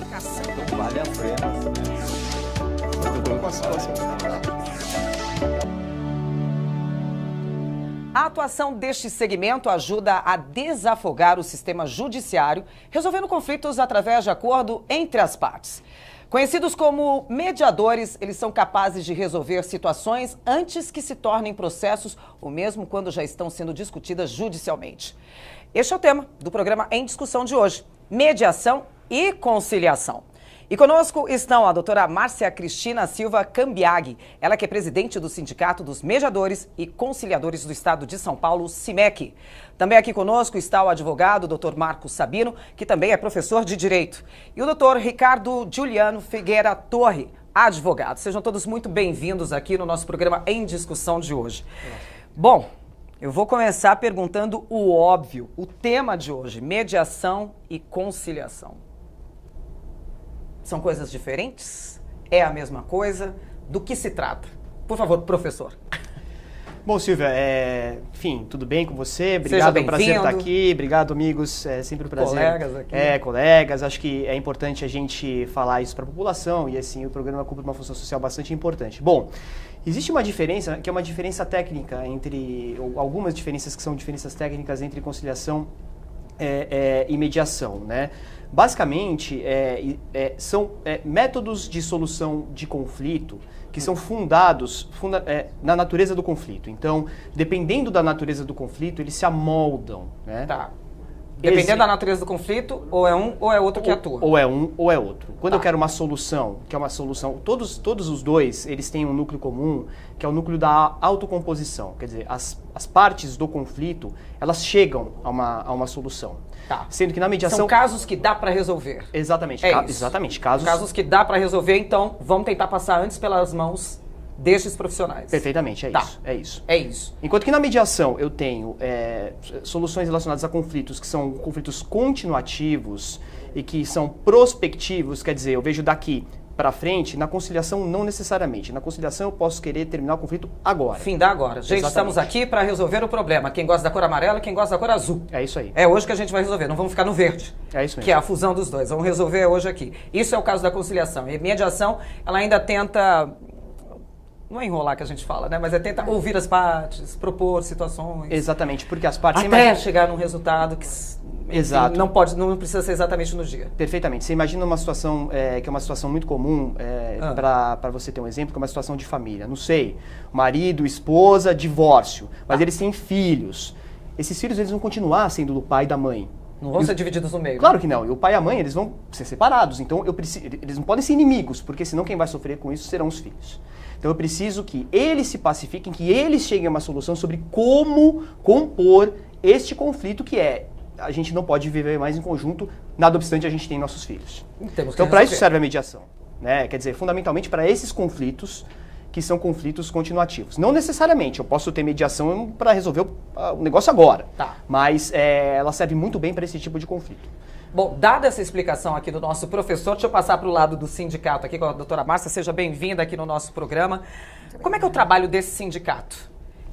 comunicação. Então vale a pena, A atuação deste segmento ajuda a desafogar o sistema judiciário, resolvendo conflitos através de acordo entre as partes. Conhecidos como mediadores, eles são capazes de resolver situações antes que se tornem processos, ou mesmo quando já estão sendo discutidas judicialmente. Este é o tema do programa Em Discussão de hoje: mediação e conciliação. E conosco estão a doutora Márcia Cristina Silva Cambiaghi, ela que é presidente do Sindicato dos Mediadores e Conciliadores do Estado de São Paulo, SIMEC. Também aqui conosco está o advogado doutor Marcos Sabino, que também é professor de Direito. E o doutor Ricardo Juliano Figueira Torre, advogado. Sejam todos muito bem-vindos aqui no nosso programa Em Discussão de hoje. Bom, eu vou começar perguntando o óbvio, o tema de hoje: mediação e conciliação. São coisas diferentes? É a mesma coisa? Do que se trata? Por favor, professor. Bom, Silvia, enfim, tudo bem com você? Obrigado, é um prazer estar aqui. Obrigado, amigos, é sempre um prazer. Colegas aqui. Colegas, acho que é importante a gente falar isso para a população e assim o programa cumpre uma função social bastante importante. Bom, existe uma diferença, que é uma diferença técnica entre, ou algumas diferenças que são diferenças técnicas entre conciliação e mediação, né? Basicamente, são métodos de solução de conflito que são fundados na natureza do conflito. Então, dependendo da natureza do conflito, eles se amoldam, né? Tá. Dependendo da natureza do conflito, ou é um ou é outro que atua. Ou é um ou é outro. Quando eu quero uma solução, que é uma solução, todos os dois, eles têm um núcleo comum, que é o núcleo da autocomposição. Quer dizer, as partes do conflito, elas chegam a uma solução. Tá. Sendo que na mediação... São casos que dá para resolver. Exatamente. Exatamente. Casos que dá para resolver, então vamos tentar passar antes pelas mãos destes profissionais. Perfeitamente, É isso. Enquanto que na mediação eu tenho soluções relacionadas a conflitos que são conflitos continuativos e que são prospectivos, quer dizer, eu vejo daqui para frente. Na conciliação, não necessariamente. Na conciliação, eu posso querer terminar o conflito agora. Findar agora. Gente, Exatamente. Estamos aqui para resolver o problema. Quem gosta da cor amarela, quem gosta da cor azul. É isso aí. É hoje que a gente vai resolver. Não vamos ficar no verde. É isso mesmo. Que é a fusão dos dois. Vamos resolver hoje aqui. Isso é o caso da conciliação. E mediação, ela ainda tenta... Não é enrolar que a gente fala, né? Mas tenta ouvir as partes, propor situações. Exatamente, porque as partes... Até chegar num resultado que... Exato. Não precisa ser exatamente no dia. Perfeitamente. Você imagina uma situação que é uma situação muito comum, para você ter um exemplo, que é uma situação de família. Não sei, marido, esposa, divórcio, mas eles têm filhos. Esses filhos, eles vão continuar sendo do pai e da mãe. Não vão ser divididos no meio. Claro que não. E o pai e a mãe, eles vão ser separados. Então, eles não podem ser inimigos, porque senão quem vai sofrer com isso serão os filhos. Então, eu preciso que eles se pacifiquem, que eles cheguem a uma solução sobre como compor este conflito que a gente não pode viver mais em conjunto, nada obstante a gente tem nossos filhos. Então, para isso serve a mediação, né? Quer dizer, fundamentalmente para esses conflitos que são conflitos continuativos. Não necessariamente, eu posso ter mediação para resolver o negócio agora, mas ela serve muito bem para esse tipo de conflito. Bom, dada essa explicação aqui do nosso professor, deixa eu passar para o lado do sindicato aqui com a doutora Márcia. Seja bem-vinda aqui no nosso programa. Como é que é o trabalho desse sindicato?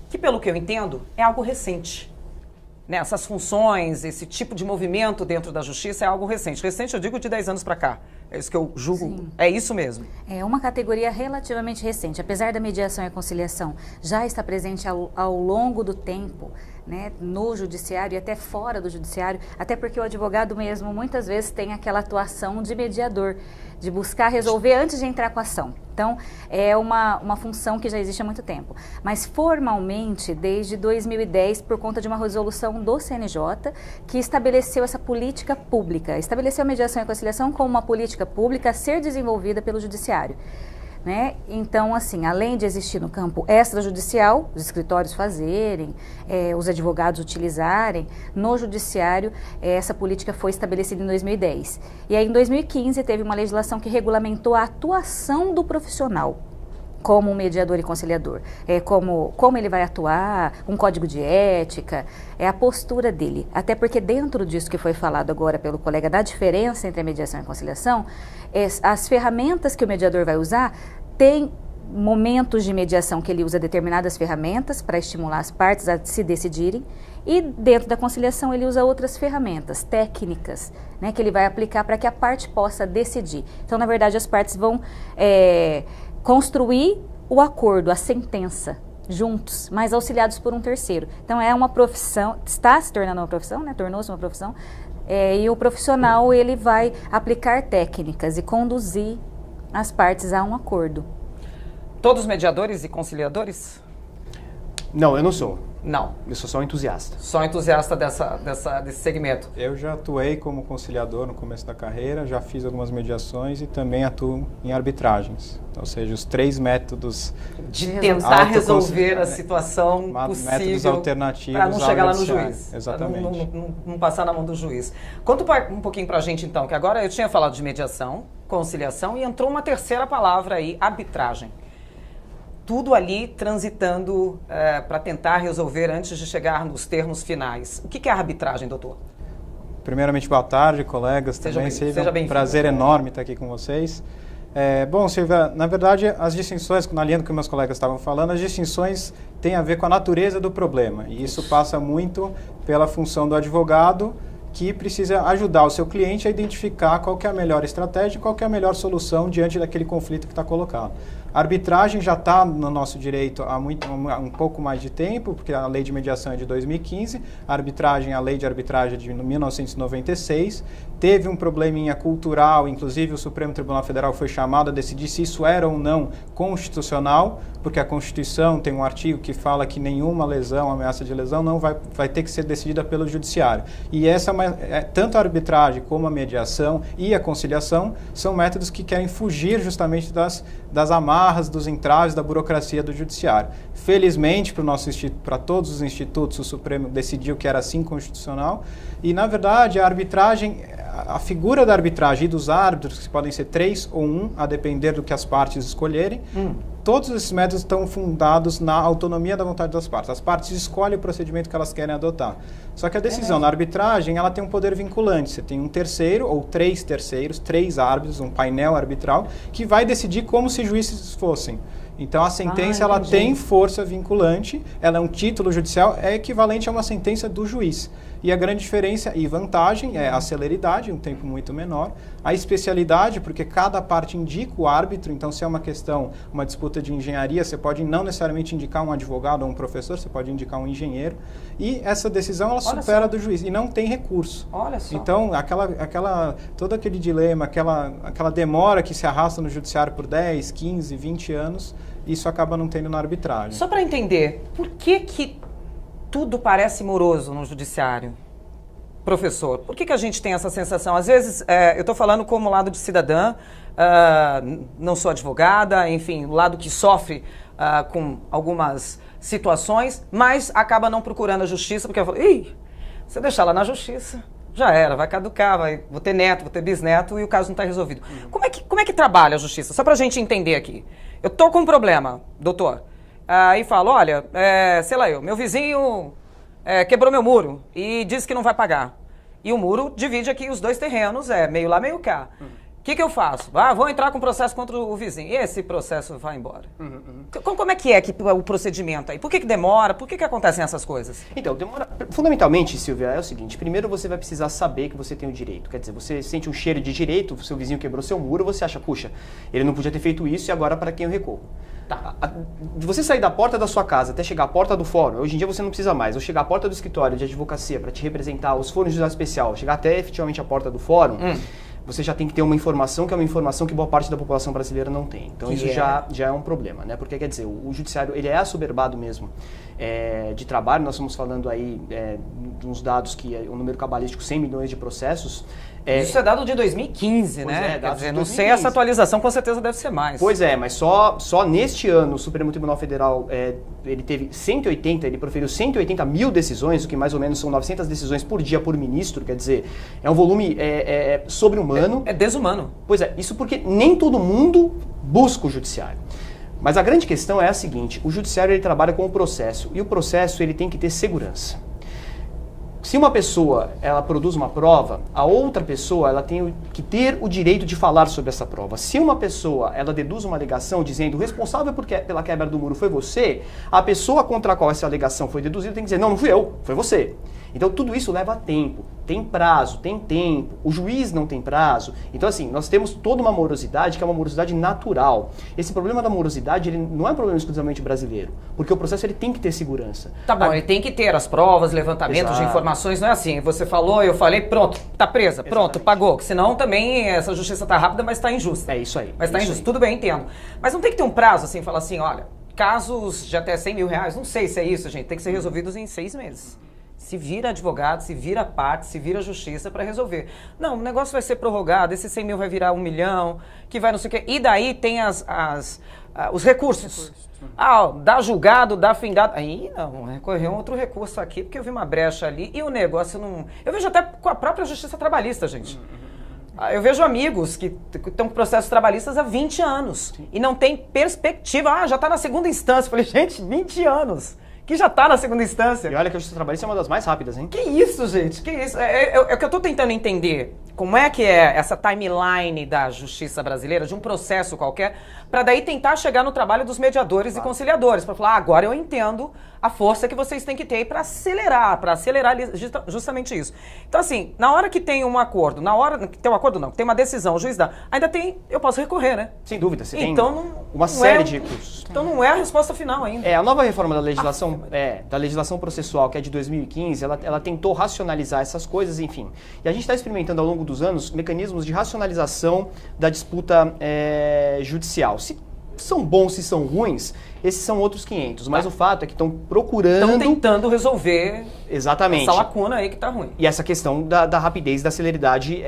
Que, pelo que eu entendo, é algo recente. Essas funções, esse tipo de movimento dentro da justiça é algo recente. Recente, eu digo, de 10 anos para cá. É isso que eu julgo. Sim. É isso mesmo. É uma categoria relativamente recente. Apesar da mediação e a conciliação já estar presente ao longo do tempo, né, no judiciário e até fora do judiciário, até porque o advogado mesmo muitas vezes tem aquela atuação de mediador, de buscar resolver antes de entrar com a ação. Então, é uma função que já existe há muito tempo. Mas formalmente, desde 2010, por conta de uma resolução do CNJ, que estabeleceu essa política pública, estabeleceu a mediação e a conciliação como uma política pública a ser desenvolvida pelo judiciário. Né? Então, assim, além de existir no campo extrajudicial, os escritórios fazerem, os advogados utilizarem, no judiciário, essa política foi estabelecida em 2010. E aí, em 2015, teve uma legislação que regulamentou a atuação do profissional como um mediador e conciliador. Como ele vai atuar, um código de ética, a postura dele. Até porque dentro disso que foi falado agora pelo colega, da diferença entre a mediação e a conciliação, as ferramentas que o mediador vai usar têm momentos de mediação que ele usa determinadas ferramentas para estimular as partes a se decidirem, e dentro da conciliação ele usa outras ferramentas, técnicas, né, que ele vai aplicar para que a parte possa decidir. Então, na verdade, as partes vão construir o acordo, a sentença, juntos, mas auxiliados por um terceiro. Então, é uma profissão, está se tornando uma profissão, né, tornou-se uma profissão, e o profissional ele vai aplicar técnicas e conduzir as partes a um acordo. Todos mediadores e conciliadores? Não, eu não sou. Não. Eu sou só um entusiasta. Só entusiasta desse segmento. Eu já atuei como conciliador no começo da carreira, já fiz algumas mediações e também atuo em arbitragens. Ou seja, os 3 métodos de tentar resolver a situação métodos possível alternativos para não chegar lá no juiz. Exatamente. Não passar na mão do juiz. Conta um pouquinho pra gente então, que agora eu tinha falado de mediação, conciliação e entrou uma terceira palavra aí, arbitragem. Tudo ali transitando para tentar resolver antes de chegar nos termos finais. O que é a arbitragem, doutor? Primeiramente, boa tarde, colegas. Seja bem-vindo. Prazer enorme estar aqui com vocês. Bom, Silvia, na verdade, as distinções, na linha do que meus colegas estavam falando, as distinções têm a ver com a natureza do problema. E isso passa muito pela função do advogado, que precisa ajudar o seu cliente a identificar qual que é a melhor estratégia, qual que é a melhor solução diante daquele conflito que está colocado. A arbitragem já está no nosso direito há um pouco mais de tempo, porque a lei de mediação é de 2015, a lei de arbitragem é de 1996, teve um probleminha cultural, inclusive o Supremo Tribunal Federal foi chamado a decidir se isso era ou não constitucional, porque a Constituição tem um artigo que fala que nenhuma lesão, ameaça de lesão, não vai ter que ser decidida pelo judiciário. E tanto a arbitragem como a mediação e a conciliação são métodos que querem fugir justamente das amarras, dos entraves, da burocracia do judiciário. Felizmente, para todos os institutos, o Supremo decidiu que era assim constitucional e, na verdade, a arbitragem, a figura da arbitragem e dos árbitros, que podem ser 3 ou 1, a depender do que as partes escolherem, todos esses métodos estão fundados na autonomia da vontade das partes. As partes escolhem o procedimento que elas querem adotar. Só que a decisão na arbitragem, ela tem um poder vinculante. Você tem um terceiro ou 3 terceiros, 3 árbitros, um painel arbitral, que vai decidir como se juízes fossem. Então, a sentença ela tem força vinculante, ela é um título judicial, é equivalente a uma sentença do juiz. E a grande diferença e vantagem é a celeridade, um tempo muito menor, a especialidade, porque cada parte indica o árbitro, então se é uma questão, uma disputa de engenharia, você pode não necessariamente indicar um advogado ou um professor, você pode indicar um engenheiro, e essa decisão ela supera a do juiz, e não tem recurso. Olha só. Então, todo aquele dilema, aquela demora que se arrasta no judiciário por 10, 15, 20 anos, isso acaba não tendo na arbitragem. Só para entender, por que tudo parece moroso no judiciário? Professor, por que a gente tem essa sensação? Às vezes, eu estou falando como lado de cidadã, não sou advogada, enfim, o lado que sofre com algumas situações, mas acaba não procurando a justiça, porque eu falo, se deixar lá na justiça, já era, vai caducar, vou ter neto, vou ter bisneto e o caso não está resolvido. Como é que trabalha a justiça? Só para a gente entender aqui. Eu estou com um problema, doutor, aí falo, olha, sei lá meu vizinho quebrou meu muro e disse que não vai pagar. E o muro divide aqui os 2 terrenos, meio lá, meio cá. O que eu faço? Vou entrar com processo contra o vizinho. E esse processo vai embora. Como é que o procedimento aí? Por que demora? Por que acontecem essas coisas? Então, demora... Fundamentalmente, Silvia, é o seguinte. Primeiro você vai precisar saber que você tem o direito. Quer dizer, você sente um cheiro de direito, o seu vizinho quebrou seu muro, você acha, puxa, ele não podia ter feito isso e agora para quem eu recorro? Tá. De você sair da porta da sua casa até chegar à porta do fórum, hoje em dia você não precisa mais, ou chegar à porta do escritório de advocacia para te representar, os fóruns de juizado especial, chegar até efetivamente a porta do fórum, você já tem que ter uma informação que é uma informação que boa parte da população brasileira não tem. Então isso já é um problema, né? Porque, quer dizer, o judiciário, ele é assoberbado mesmo de trabalho. Nós estamos falando aí de uns dados que é um número cabalístico, 100 milhões de processos. Isso é dado de 2015, né? Quer dizer, não sei essa atualização, com certeza deve ser mais. Pois é, mas só neste ano o Supremo Tribunal Federal, ele teve 180, ele proferiu 180 mil decisões, o que mais ou menos são 900 decisões por dia por ministro, quer dizer, é um volume sobre-humano. É desumano. Pois é, isso porque nem todo mundo busca o judiciário. Mas a grande questão é a seguinte, o judiciário ele trabalha com o processo, e o processo ele tem que ter segurança. se uma pessoa ela produz uma prova, a outra pessoa ela tem que ter o direito de falar sobre essa prova. Se uma pessoa ela deduz uma alegação dizendo o responsável pela quebra do muro foi você, a pessoa contra a qual essa alegação foi deduzida tem que dizer não fui eu, foi você. Então tudo isso leva tempo, tem prazo, tem tempo, o juiz não tem prazo. Então assim, nós temos toda uma morosidade que é uma morosidade natural. Esse problema da morosidade ele não é um problema exclusivamente brasileiro, porque o processo ele tem que ter segurança. Tá bom, ele tem que ter as provas, levantamentos de informações, não é assim, você falou, eu falei, pronto, tá presa, pronto, pagou, senão também essa justiça tá rápida, mas tá injusta. É isso aí. Mas tá injusta, tudo bem, entendo. Mas não tem que ter um prazo assim, falar assim, olha, casos de até 100 mil reais, não sei se é isso, gente, tem que ser resolvidos em 6 meses. Se vira advogado, se vira parte, se vira justiça para resolver. Não, o negócio vai ser prorrogado, esse 100 mil vai virar 1 milhão, que vai não sei o quê. E daí tem os recursos. Dá julgado, dá findado. Aí não, recorreu um outro recurso aqui, porque eu vi uma brecha ali e o negócio não... Eu vejo até com a própria justiça trabalhista, gente. Eu vejo amigos que estão com processos trabalhistas há 20 anos e não tem perspectiva. Já está na segunda instância. Eu falei, gente, 20 anos. Que já está na segunda instância. E olha que a justiça trabalhista é uma das mais rápidas, hein? Que isso, gente? Que isso? É o que eu estou tentando entender. Como é que é essa timeline da justiça brasileira, de um processo qualquer, para daí tentar chegar no trabalho dos mediadores e conciliadores, para falar, agora eu entendo a força que vocês têm que ter para acelerar justamente isso. Então, assim, na hora que tem um acordo, que tem uma decisão, o juiz dá, ainda eu posso recorrer, né? Sem dúvida, você tem uma série de recursos. Então não é a resposta final ainda. A nova reforma da legislação processual, que é de 2015, ela tentou racionalizar essas coisas, enfim. E a gente está experimentando ao longo dos anos mecanismos de racionalização da disputa judicial. Se são bons, se são ruins, esses são outros 500. Mas o fato é que estão procurando... Estão tentando resolver exatamente essa lacuna aí que está ruim. E essa questão da rapidez, da celeridade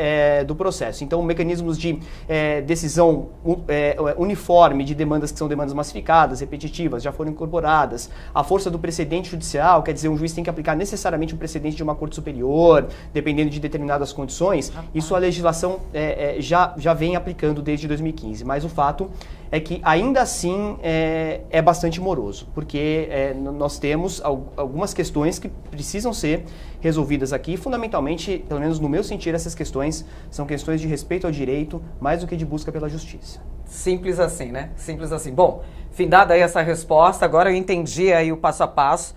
do processo. Então, mecanismos de decisão uniforme de demandas que são demandas massificadas, repetitivas, já foram incorporadas. A força do precedente judicial, quer dizer, um juiz tem que aplicar necessariamente um precedente de uma corte superior, dependendo de determinadas condições. Isso a legislação já vem aplicando desde 2015. Mas o fato é que, ainda assim, é bastante moroso, porque nós temos algumas questões que precisam ser resolvidas aqui. Fundamentalmente, pelo menos no meu sentir, essas questões são questões de respeito ao direito, mais do que de busca pela justiça. Simples assim, né? Simples assim. Bom, findada aí essa resposta, agora eu entendi aí o passo a passo.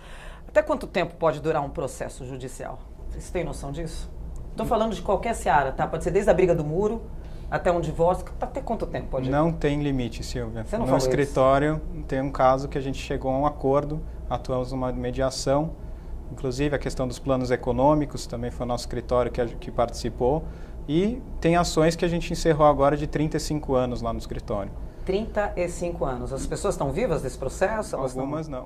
Até quanto tempo pode durar um processo judicial? Vocês têm noção disso? Estou falando de qualquer seara, tá? Pode ser desde a briga do muro até um divórcio. Até quanto tempo pode ir? Não tem limite, Silvia. Você não no escritório tem um caso que a gente chegou a um acordo, atuamos numa mediação, inclusive a questão dos planos econômicos, também foi o nosso escritório que participou, e tem ações que a gente encerrou agora de 35 anos lá no escritório. 35 anos. As pessoas estão vivas desse processo? Algumas não.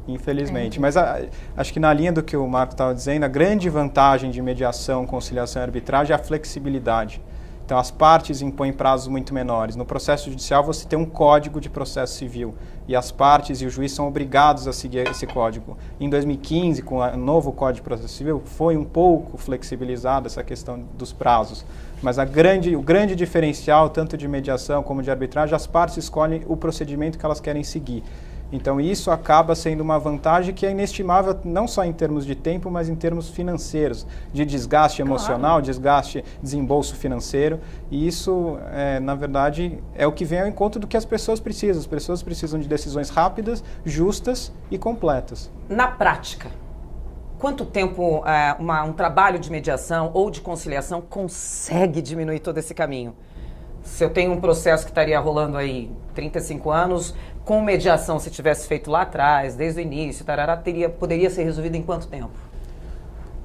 Infelizmente. Mas acho que na linha do que o Marco estava dizendo, a grande vantagem de mediação, conciliação e arbitragem é a flexibilidade. Então, as partes impõem prazos muito menores. No processo judicial, você tem um código de processo civil e as partes e o juiz são obrigados a seguir esse código. Em 2015, com o novo Código de Processo Civil, foi um pouco flexibilizada essa questão dos prazos. Mas o grande diferencial, tanto de mediação como de arbitragem, as partes escolhem o procedimento que elas querem seguir. Então, isso acaba sendo uma vantagem que é inestimável, não só em termos de tempo, mas em termos financeiros, de desgaste emocional, desembolso financeiro. E isso, na verdade, é o que vem ao encontro do que as pessoas precisam. As pessoas precisam de decisões rápidas, justas e completas. Na prática, quanto tempo um trabalho de mediação ou de conciliação consegue diminuir todo esse caminho? Se eu tenho um processo que estaria rolando aí 35 anos, com mediação, se tivesse feito lá atrás, desde o início, poderia ser resolvido em quanto tempo?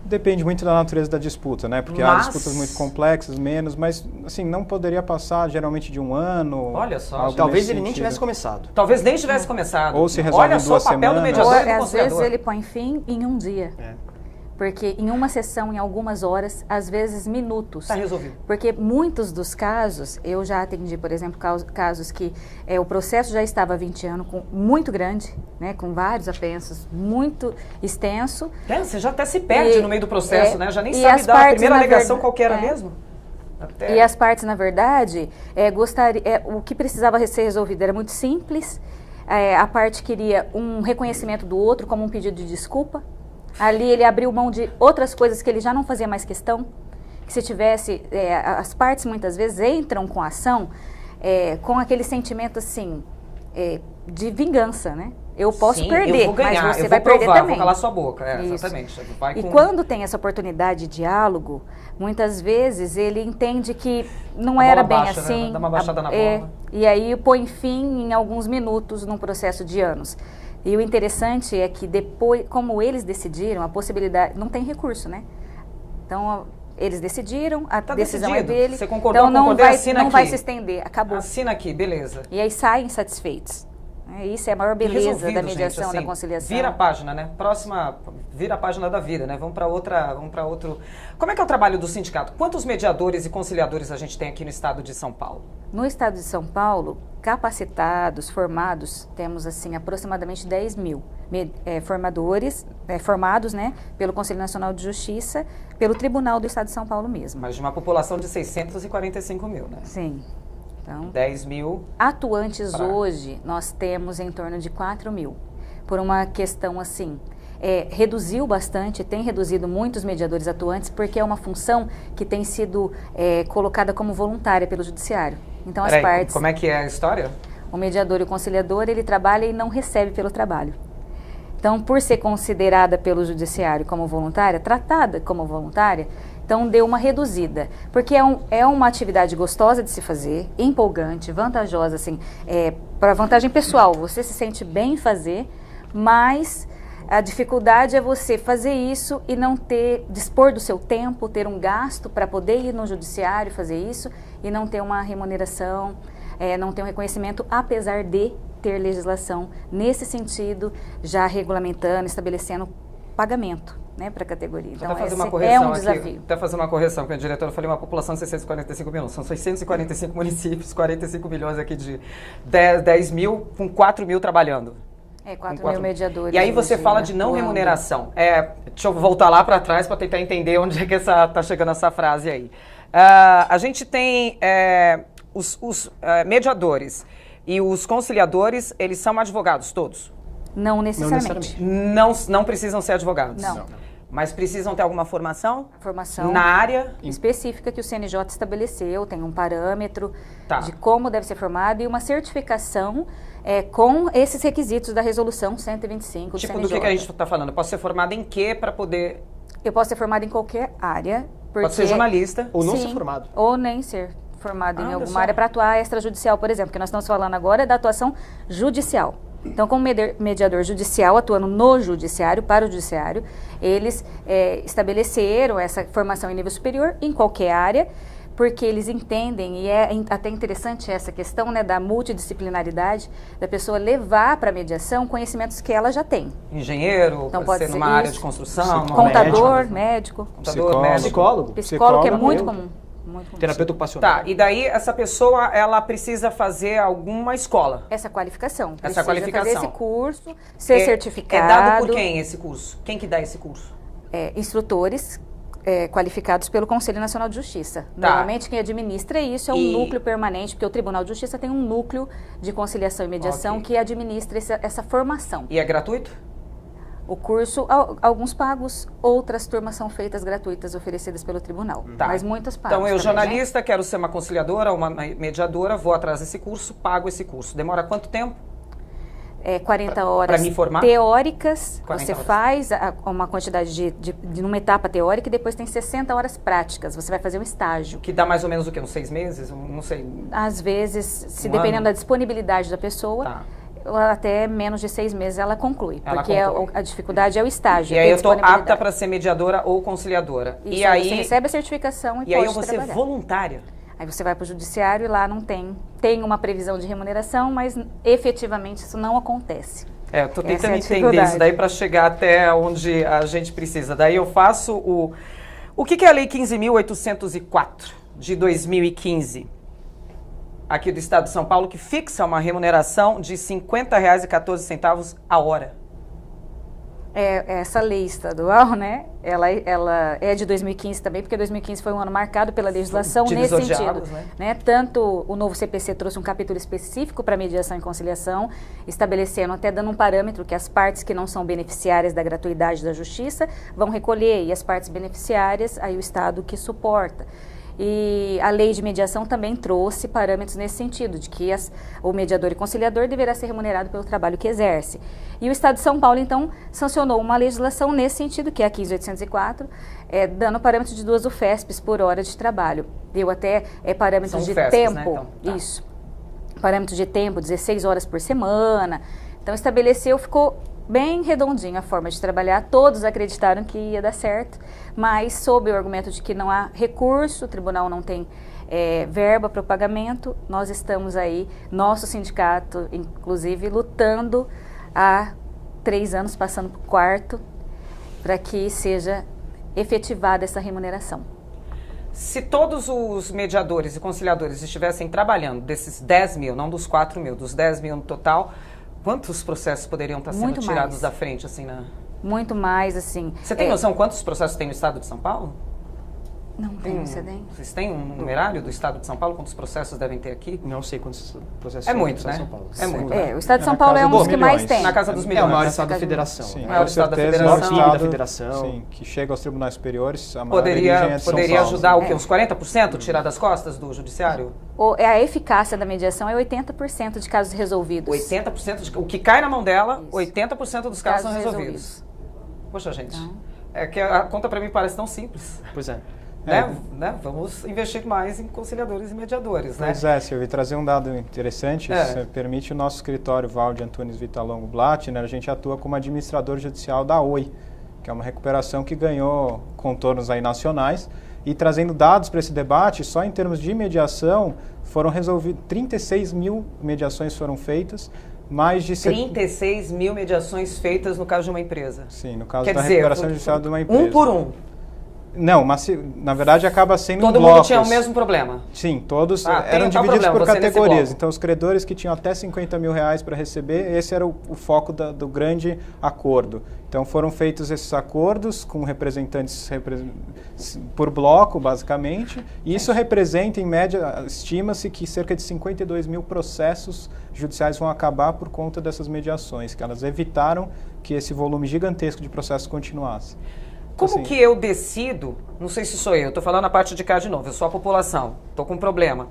Depende muito da natureza da disputa, né? Porque há disputas muito complexas, menos, mas assim, não poderia passar geralmente de um ano. Olha só. Talvez ele nem tivesse começado. Talvez nem tivesse começado. Ou se resolve em 2 semanas. Olha só o papel do mediador e do conciliador. Às vezes ele põe fim em um dia. Porque em uma sessão, em algumas horas, às vezes minutos. Está resolvido. Porque muitos dos casos, eu já atendi, por exemplo, casos que o processo já estava há 20 anos, muito grande, né, com vários apensos, muito extenso. Você já até se perde no meio do processo, né? Já nem sabe dar a primeira alegação qual que era mesmo. E as partes, na verdade, o que precisava ser resolvido era muito simples. A parte queria um reconhecimento do outro como um pedido de desculpa. Ali ele abriu mão de outras coisas que ele já não fazia mais questão. Que se tivesse, as partes muitas vezes entram com a ação com aquele sentimento assim, de vingança, né? Eu posso perder, eu vou ganhar, mas você eu vai vou provar, perder também. Vou calar sua boca, exatamente. E quando tem essa oportunidade de diálogo, muitas vezes ele entende que não era bem assim. Né? Dá uma baixada na bola. E aí põe fim em alguns minutos num processo de anos. E o interessante é que depois, como eles decidiram, a possibilidade, não tem recurso, né? Então eles decidiram, a decisão é dele. Você concordou, então não vai vai se estender, acabou. Assina aqui, beleza. E aí saem satisfeitos. Isso é a maior beleza da mediação, gente, assim, da conciliação. Vira a página, né? Próxima, vira a página da vida, né? Vamos para outro. Como é que é o trabalho do sindicato? Quantos mediadores e conciliadores a gente tem aqui no estado de São Paulo? No estado de São Paulo, capacitados, formados, temos assim aproximadamente 10 mil formados, né, pelo Conselho Nacional de Justiça, pelo Tribunal do Estado de São Paulo mesmo. Mas de uma população de 645 mil, né? Sim. Então, 10 mil. Atuantes hoje, nós temos em torno de 4 mil. Por uma questão assim, reduziu bastante, tem reduzido muitos mediadores atuantes, porque é uma função que tem sido colocada como voluntária pelo Judiciário. Então, as partes... Como é que é a história? O mediador e o conciliador, ele trabalha e não recebe pelo trabalho. Então, por ser considerada pelo Judiciário como voluntária, tratada como voluntária, então deu uma reduzida, porque é uma atividade gostosa de se fazer, empolgante, vantajosa, assim, para vantagem pessoal, você se sente bem em fazer, mas a dificuldade é você fazer isso e não dispor do seu tempo, ter um gasto para poder ir no judiciário fazer isso e não ter uma remuneração, não ter um reconhecimento, apesar de ter legislação nesse sentido, já regulamentando, estabelecendo pagamento, né, para a categoria. Então, é um desafio. Até fazer uma correção com a diretora, eu falei uma população de 645 mil, são 645 municípios, 45 milhões aqui de 10 mil, com 4 mil trabalhando. 4 mil mediadores. E aí você fala de não remuneração. Deixa eu voltar lá para trás para tentar entender onde é que está chegando essa frase aí. A gente tem os mediadores e os conciliadores, eles são advogados todos? Não necessariamente. Não precisam ser advogados? Não. Mas precisam ter alguma formação? Formação na área específica que o CNJ estabeleceu, tem um parâmetro de como deve ser formado e uma certificação com esses requisitos da resolução 125 do CNJ. Tipo, do que a gente está falando? Eu posso ser formada em quê para poder... Eu posso ser formada em qualquer área. Pode ser jornalista. Ou não ser formado. Ou nem ser formado em alguma área para atuar extrajudicial, por exemplo, que nós estamos falando agora da atuação judicial. Então, como mediador judicial, atuando no judiciário, para o judiciário, eles estabeleceram essa formação em nível superior em qualquer área, porque eles entendem, e é até interessante essa questão, né, da multidisciplinaridade, da pessoa levar para a mediação conhecimentos que ela já tem. Engenheiro, então, pode ser numa área de construção, contador, médico, psicólogo, que é muito comum. Terapeuta ocupacional. Tá, e daí essa pessoa, ela precisa fazer alguma escola? Essa qualificação. Essa qualificação. Fazer esse curso, ser certificado. É dado por quem esse curso? Quem que dá esse curso? Instrutores qualificados pelo Conselho Nacional de Justiça. Tá. Normalmente quem administra isso é um núcleo permanente, porque o Tribunal de Justiça tem um núcleo de conciliação e mediação que administra essa formação. E é gratuito? O curso, alguns pagos, outras turmas são feitas gratuitas, oferecidas pelo tribunal. Tá. Mas muitas pagam. Então, eu, jornalista, quero ser uma conciliadora, uma mediadora, vou atrás desse curso, pago esse curso. Demora quanto tempo? 40 horas pra me formar? Teóricas. 40 você horas. faz uma quantidade de uma etapa teórica e depois tem 60 horas práticas. Você vai fazer um estágio. Que dá mais ou menos o quê? Uns 6 meses? Não sei. Às vezes, se dependendo da disponibilidade da pessoa... Tá. Até menos de 6 meses ela conclui, porque a dificuldade é o estágio. E aí eu estou apta para ser mediadora ou conciliadora. Isso, e aí você recebe a certificação e pode aí eu vou trabalhar. ser voluntária. Aí você vai para o judiciário e lá não tem uma previsão de remuneração, mas efetivamente isso não acontece. Eu estou tentando entender isso daí para chegar até onde a gente precisa. Daí eu faço o que é a Lei 15.804 de 2015? Aqui do Estado de São Paulo, que fixa uma remuneração de R$ 50,14 a hora. Essa lei estadual, né, ela é de 2015 também, porque 2015 foi um ano marcado pela legislação nesse sentido. Né? Tanto o novo CPC trouxe um capítulo específico para mediação e conciliação, estabelecendo, até dando um parâmetro que as partes que não são beneficiárias da gratuidade da justiça vão recolher, e as partes beneficiárias, aí o Estado que suporta. E a lei de mediação também trouxe parâmetros nesse sentido, de que o mediador e conciliador deverá ser remunerado pelo trabalho que exerce. E o Estado de São Paulo, então, sancionou uma legislação nesse sentido, que é a 15.804, dando parâmetro de 2 UFESPs por hora de trabalho. Deu até parâmetros de tempo, né? Então, tá. Isso, parâmetro de tempo, 16 horas por semana. Então, estabeleceu, ficou bem redondinho a forma de trabalhar, todos acreditaram que ia dar certo, mas sob o argumento de que não há recurso, o tribunal não tem verba para o pagamento, nós estamos aí, nosso sindicato, inclusive, lutando há 3 anos, passando para o 4º, para que seja efetivada essa remuneração. Se todos os mediadores e conciliadores estivessem trabalhando desses 10 mil, não dos 4 mil, dos 10 mil no total, quantos processos poderiam estar sendo tirados da frente, assim, Muito mais, assim. Você tem noção quantos processos tem no Estado de São Paulo? Não tenho, você tem? Vocês têm um numerário do Estado de São Paulo? Quantos processos devem ter aqui? Não sei quantos processos tem no Estado de São Paulo. É muito, o Estado de São Paulo é um dos que mais tem. Na casa dos milhões. É o maior Estado da Federação. Sim, o maior Estado da Federação. Sim, que chega aos tribunais superiores, a maior origem é de São Paulo. Poderia ajudar o quê? Uns 40%? Tirar das costas do judiciário? A eficácia da mediação é 80% de casos resolvidos. 80%? O que cai na mão dela, isso. 80% dos casos são resolvidos. Poxa, gente, é que a conta para mim parece tão simples. Pois é. Né? Vamos investir mais em conciliadores e mediadores, Pois Silvia, e trazer um dado interessante, isso permite o nosso escritório Valde Antunes Vitalongo Blattner, a gente atua como administrador judicial da OI, que é uma recuperação que ganhou contornos aí nacionais, e trazendo dados para esse debate, só em termos de mediação, foram resolvidos, 36 mil mediações foram feitas, mais de 36 mil mediações feitas no caso de uma empresa. Sim, no caso da recuperação judicial de uma empresa. Um por um. Não, mas na verdade acaba sendo todo mundo tinha o mesmo problema? Sim, todos eram divididos por categorias. Então, os credores que tinham até 50 mil reais para receber, esse era o foco do grande acordo. Então, foram feitos esses acordos com representantes por bloco, basicamente. E isso representa, em média, estima-se que cerca de 52 mil processos judiciais vão acabar por conta dessas mediações, que elas evitaram que esse volume gigantesco de processos continuasse. Como que eu decido, não sei se sou eu, estou falando a parte de cá de novo, eu sou a população, estou com um problema.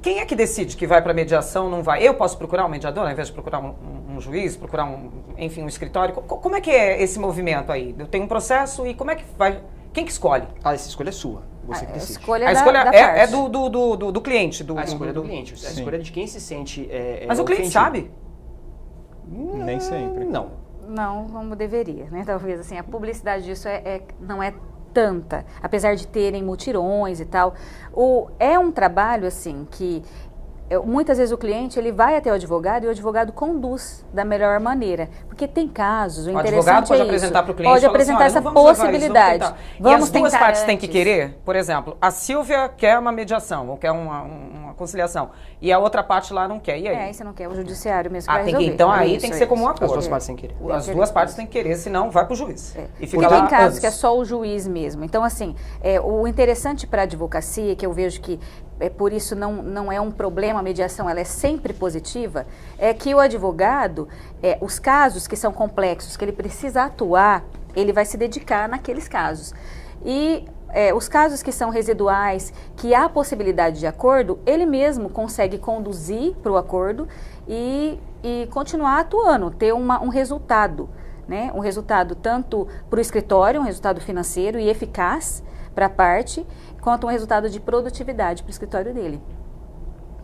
Quem é que decide que vai para mediação ou não vai? Eu posso procurar um mediador ao invés de procurar um juiz, procurar um escritório? Como é que é esse movimento aí? Eu tenho um processo e como é que vai? Quem que escolhe? Essa escolha é sua, você que decide. A escolha é do cliente. A escolha é do cliente, a escolha de quem se sente Mas o cliente sabe? Nem sempre. Não, como deveria, né? Talvez assim, a publicidade disso não é tanta, apesar de terem mutirões e tal. É um trabalho assim que muitas vezes o cliente ele vai até o advogado e o advogado conduz da melhor maneira, porque tem casos, o advogado pode apresentar para o cliente, pode apresentar essa possibilidade. E as duas partes têm que querer, por exemplo, a Silvia quer uma mediação ou quer uma conciliação e a outra parte lá não quer, e aí? Você não quer, o judiciário mesmo que vai resolver. Então aí tem que ser como um acordo. As duas partes têm que querer. As duas partes têm que querer, senão vai para o juiz. E fica lá tem casos que é só o juiz mesmo. Então assim, o interessante para a advocacia, que eu vejo que por isso não é um problema a mediação, ela é sempre positiva, é que o advogado, os casos que são complexos, que ele precisa atuar, ele vai se dedicar naqueles casos. E os casos que são residuais, que há possibilidade de acordo, ele mesmo consegue conduzir para o acordo e continuar atuando, ter um resultado, né? Um resultado tanto para o escritório, um resultado financeiro e eficaz para a parte, quanto um resultado de produtividade para o escritório dele.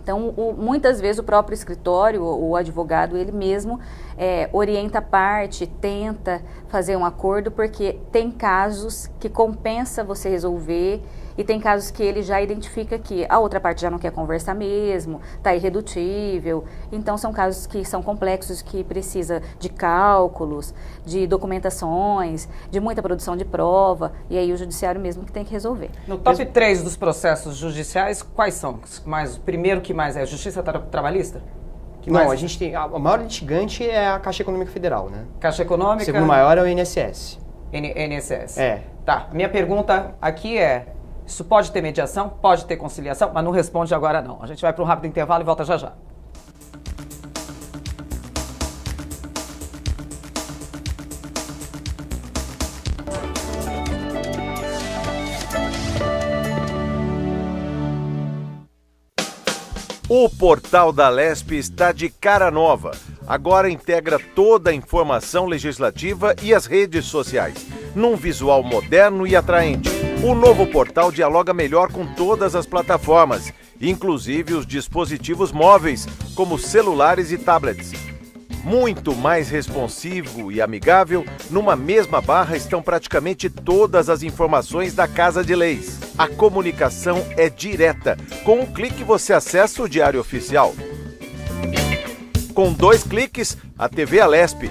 Então, muitas vezes o próprio escritório, o advogado, ele mesmo orienta a parte, tenta fazer um acordo, porque tem casos que compensa você resolver e tem casos que ele já identifica que a outra parte já não quer conversar mesmo, está irredutível. Então, são casos que são complexos, que precisa de cálculos, de documentações, de muita produção de prova, e aí o judiciário mesmo que tem que resolver. No top 3 dos processos judiciais, quais são? O primeiro que mais é a justiça trabalhista? Não, a gente tem... A maior litigante é a Caixa Econômica Federal, né? Caixa Econômica... O segundo maior é o INSS. INSS. É. Tá, minha pergunta aqui é, isso pode ter mediação? Pode ter conciliação? Mas não responde agora não. A gente vai para um rápido intervalo e volta já já. O portal da Alesp está de cara nova. Agora integra toda a informação legislativa e as redes sociais, num visual moderno e atraente. O novo portal dialoga melhor com todas as plataformas, inclusive os dispositivos móveis, como celulares e tablets. Muito mais responsivo e amigável, numa mesma barra estão praticamente todas as informações da Casa de Leis. A comunicação é direta. Com um clique você acessa o Diário Oficial. Com 2 cliques, a TV Alesp.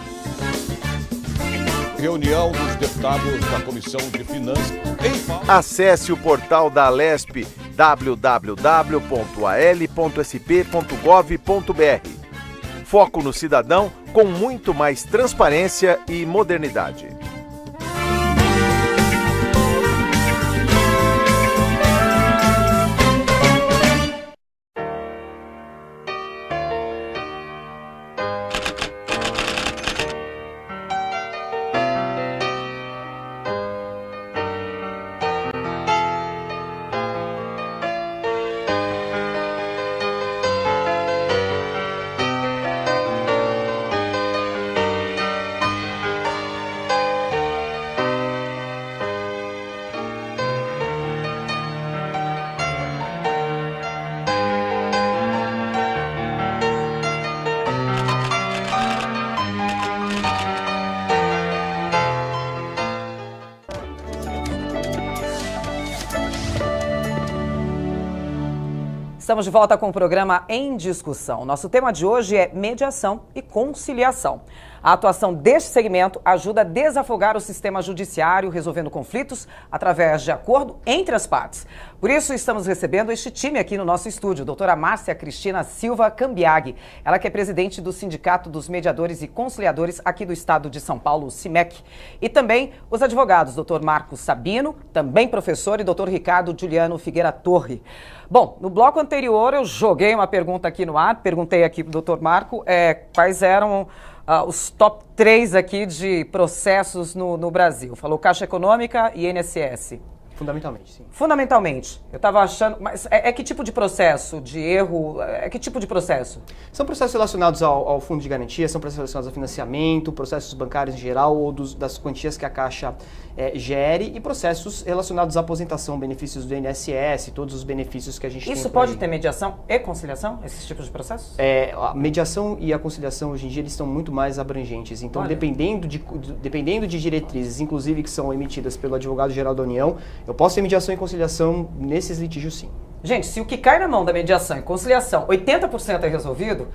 Reunião dos deputados da Comissão de Finanças. Acesse o portal da Alesp, www.al.sp.gov.br. Foco no cidadão com muito mais transparência e modernidade. Estamos de volta com o programa Em Discussão. Nosso tema de hoje é mediação e conciliação. A atuação deste segmento ajuda a desafogar o sistema judiciário, resolvendo conflitos através de acordo entre as partes. Por isso, estamos recebendo este time aqui no nosso estúdio, doutora Márcia Cristina Silva Cambiaghi. Ela que é presidente do Sindicato dos Mediadores e Conciliadores aqui do estado de São Paulo, o SIMEC. E também os advogados, doutor Marcos Sabino, também professor, e doutor Ricardo Juliano Figueira Torre. Bom, no bloco anterior eu joguei uma pergunta aqui no ar, perguntei aqui para o doutor Marco quais eram os top 3 aqui de processos no Brasil. Falou Caixa Econômica e INSS. Fundamentalmente, sim. Fundamentalmente. Eu estava achando... Mas que tipo de processo? De erro? Que tipo de processo? São processos relacionados ao fundo de garantia, são processos relacionados ao financiamento, processos bancários em geral ou das quantias que a Caixa gere e processos relacionados à aposentação, benefícios do INSS, todos os benefícios que a gente tem. Isso pode ter mediação e conciliação, esses tipos de processos? A mediação e a conciliação hoje em dia eles estão muito mais abrangentes. Então, dependendo de diretrizes, inclusive que são emitidas pelo Advogado-Geral da União, eu posso ter mediação e conciliação nesses litígios, sim. Gente, se o que cai na mão da mediação e conciliação, 80% é resolvido,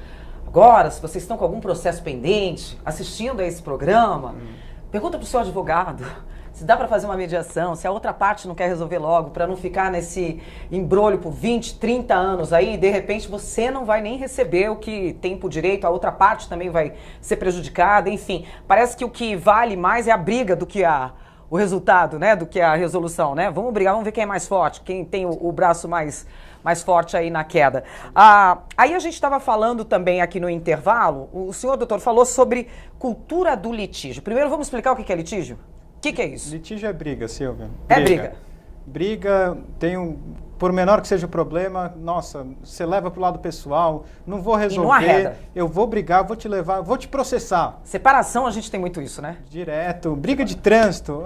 agora, se vocês estão com algum processo pendente, assistindo a esse programa, pergunta para o seu advogado se dá para fazer uma mediação, se a outra parte não quer resolver logo, para não ficar nesse embrolho por 20, 30 anos aí, e de repente você não vai nem receber o que tem por direito, a outra parte também vai ser prejudicada, enfim. Parece que o que vale mais é a briga do que o resultado, né, do que a resolução, né? Vamos brigar, vamos ver quem é mais forte, quem tem o braço mais forte aí na queda. Aí a gente estava falando também aqui no intervalo, o senhor doutor falou sobre cultura do litígio. Primeiro vamos explicar o que é litígio? O que é isso? Litígio é briga, Silvia. É briga. Briga, por menor que seja o problema, nossa, você leva para o lado pessoal, não vou resolver, eu vou brigar, vou te levar, vou te processar. Separação, a gente tem muito isso, né? Direto, briga de trânsito,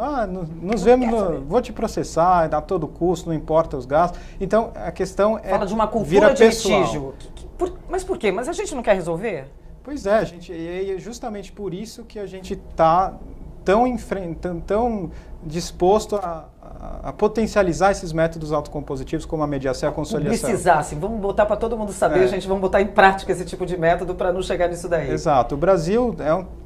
nos vemos, vou te processar, a todo custo, não importa os gastos. Então, a questão Fala de uma cultura de litígio. Mas por quê? Mas a gente não quer resolver? Pois é, e é justamente por isso que a gente está tão disposto a potencializar esses métodos autocompositivos como a mediação e a conciliação. Precisasse, vamos botar para todo mundo saber, gente, vamos botar em prática esse tipo de método para não chegar nisso daí. Exato. O Brasil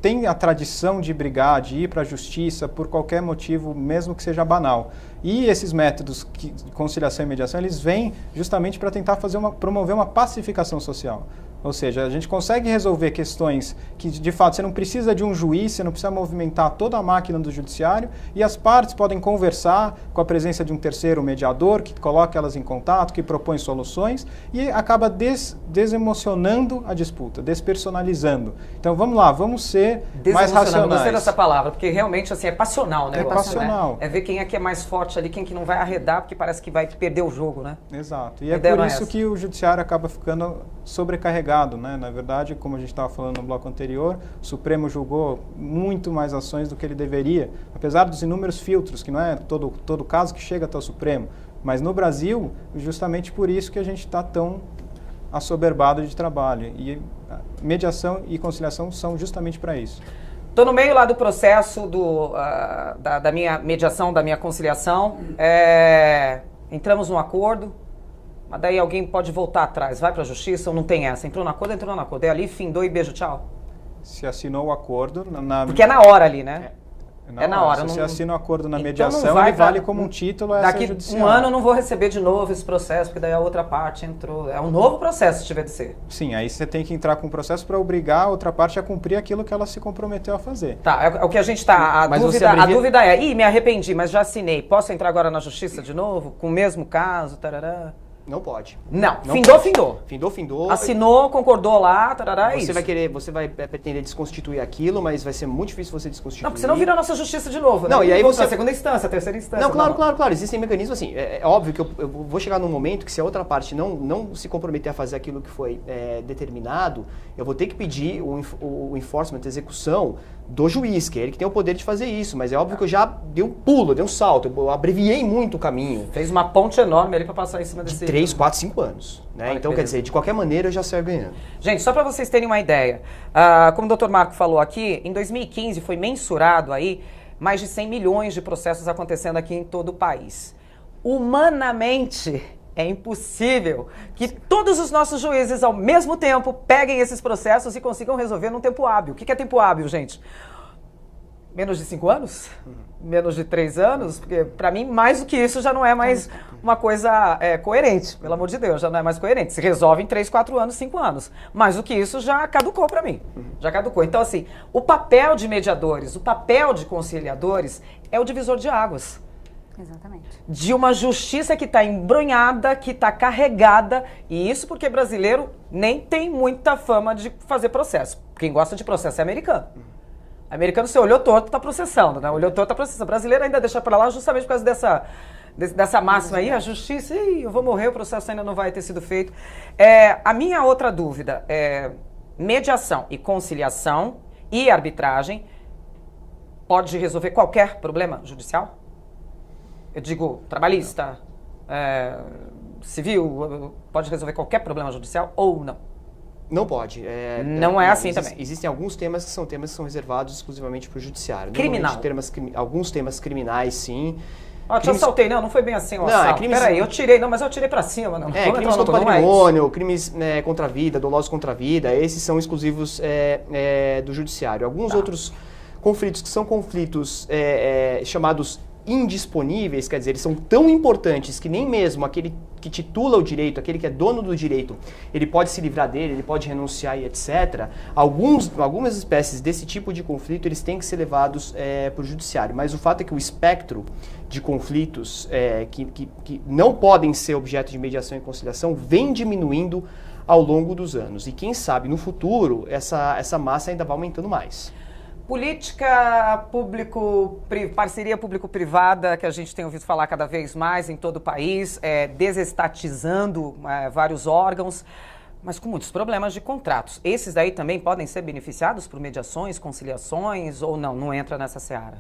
tem a tradição de brigar, de ir para a justiça por qualquer motivo, mesmo que seja banal. E esses métodos de conciliação e mediação, eles vêm justamente para tentar promover uma pacificação social. Ou seja, a gente consegue resolver questões que, de fato, você não precisa de um juiz, você não precisa movimentar toda a máquina do judiciário, e as partes podem conversar com a presença de um terceiro mediador que coloca elas em contato, que propõe soluções, e acaba desemocionando a disputa, despersonalizando. Então, vamos lá, vamos ser mais racionais. Gostei dessa palavra, porque realmente assim, é passional, né? É passional. É ver quem é que é mais forte ali, quem que não vai arredar, porque parece que vai perder o jogo, né? Exato. E é por isso que o judiciário acaba ficando sobrecarregado, né? Na verdade, como a gente estava falando no bloco anterior, o Supremo julgou muito mais ações do que ele deveria, apesar dos inúmeros filtros, que não é todo caso que chega até o Supremo. Mas no Brasil, justamente por isso que a gente está tão assoberbado de trabalho. E mediação e conciliação são justamente para isso. Estou no meio lá do processo da minha mediação, da minha conciliação. Entramos num acordo, mas daí alguém pode voltar atrás, vai para a justiça ou não tem essa? Entrou no acordo, é ali, findou e beijo, tchau. Se assinou o acordo... Porque é na hora ali, né? É na hora. Se você assina o acordo na mediação, ele vale como um título a essa judicial. Daqui um ano eu não vou receber de novo esse processo, porque daí a outra parte entrou. É um novo processo, se tiver de ser. Sim, aí você tem que entrar com um processo para obrigar a outra parte a cumprir aquilo que ela se comprometeu a fazer. Tá, é o que a gente está... A dúvida é, me arrependi, mas já assinei. Posso entrar agora na justiça de novo? Com o mesmo caso? Tarará? Não pode. Não findou. Assinou, concordou lá, tarará, você vai pretender desconstituir aquilo, mas vai ser muito difícil você desconstituir. Não, porque senão vira a nossa justiça de novo, né? Não, e aí você... segunda instância, terceira instância. Não, claro. Existem mecanismos assim. É óbvio que eu vou chegar num momento que se a outra parte não se comprometer a fazer aquilo que foi determinado, eu vou ter que pedir o enforcement, a execução do juiz, que é ele que tem o poder de fazer isso. Mas é óbvio que eu já dei um pulo, dei um salto, eu abreviei muito o caminho. Fez uma ponte enorme ali para passar em cima desse... 3, 4, 5 anos. Né? Então, quer dizer, de qualquer maneira eu já saio ganhando. Gente, só para vocês terem uma ideia, como o Dr. Marco falou aqui, em 2015 foi mensurado aí mais de 100 milhões de processos acontecendo aqui em todo o país. Humanamente, é impossível que todos os nossos juízes, ao mesmo tempo, peguem esses processos e consigam resolver num tempo hábil. O que é tempo hábil, gente? Menos de 5 anos? Menos de 3 anos? Porque, para mim, mais do que isso já não é mais uma coisa coerente. Pelo amor de Deus, já não é mais coerente. Se resolve em 3, 4 anos, 5 anos. Mais do que isso já caducou para mim. Já caducou. Então, assim, o papel de mediadores, o papel de conciliadores é o divisor de águas. Exatamente. De uma justiça que está embronhada, que está carregada, e isso porque brasileiro nem tem muita fama de fazer processo. Quem gosta de processo é americano. Americano, você olhou torto, está processando, né? Olhou torto, está processando. Brasileiro ainda deixa para lá justamente por causa dessa máxima aí, a justiça, eu vou morrer, o processo ainda não vai ter sido feito. A minha outra dúvida é mediação e conciliação e arbitragem pode resolver qualquer problema judicial? Eu digo, trabalhista, civil, pode resolver qualquer problema judicial ou não? Não pode. Não é assim também. Existem alguns temas que são reservados exclusivamente para o judiciário. Criminal. Alguns temas criminais, sim. Te assaltei, não foi bem assim o assalto. Crimes... Peraí, mas eu tirei pra cima. Não. Crimes contra o patrimônio, crimes contra a vida, dolosos contra a vida, esses são exclusivos do judiciário. Alguns outros conflitos que são conflitos chamados indisponíveis, quer dizer, eles são tão importantes que nem mesmo aquele que titula o direito, aquele que é dono do direito, ele pode se livrar dele, ele pode renunciar e etc. Algumas espécies desse tipo de conflito, eles têm que ser levados para o judiciário. Mas o fato é que o espectro de conflitos que não podem ser objeto de mediação e conciliação vem diminuindo ao longo dos anos. E quem sabe, no futuro, essa massa ainda vai aumentando mais. Política parceria público-privada, que a gente tem ouvido falar cada vez mais em todo o país, desestatizando vários órgãos, mas com muitos problemas de contratos. Esses daí também podem ser beneficiados por mediações, conciliações, ou não entra nessa seara?